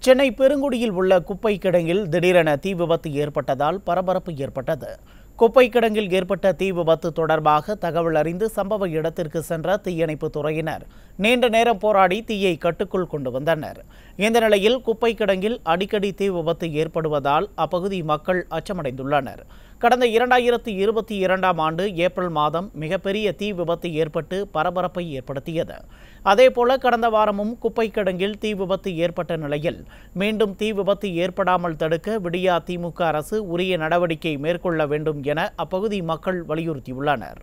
சென்னை பெருங்குடியில் உள்ள குப்பை கிடங்கில் திடீரென தீ விபத்து ஏற்பட்டதால் பரபரப்பு ஏற்பட்டது. குப்பை கிடங்கில் ஏற்பட்ட தீ விபத்து தொடர்பாக தகவல் அறிந்து சம்பவ இடத்திற்கு சென்ற தீயணைப்பு துறையினர் நீண்ட நேரம் போராடி தீயை கட்டுக்குள் கொண்டு வந்தனர். இந்த நிலையில் குப்பை கிடங்கில் அடிக்கடி தீ விபத்து ஏற்படுவதால் அப்பகுதி மக்கள் அச்சமடைந்துள்ளனர். கடந்த 2022ஆம் ஆண்டு ஏப்ரல் மாதம் மிகப்பெரிய தீ விபத்து ஏற்பட்டு பரபரப்பை ஏற்படுத்தியது. அதேபோல கடந்த வாரமும் குப்பை கிடங்கில் தீ விபத்து ஏற்பட்ட நிலையில் மீண்டும் தீ விபத்து ஏற்படாமல் தடுக்க விடியா திமுக அரசு உரிய நடவடிக்கை மேற்கொள்ள வேண்டும் என அப்பகுதி மக்கள் வலியுறுத்தியுள்ளனர்.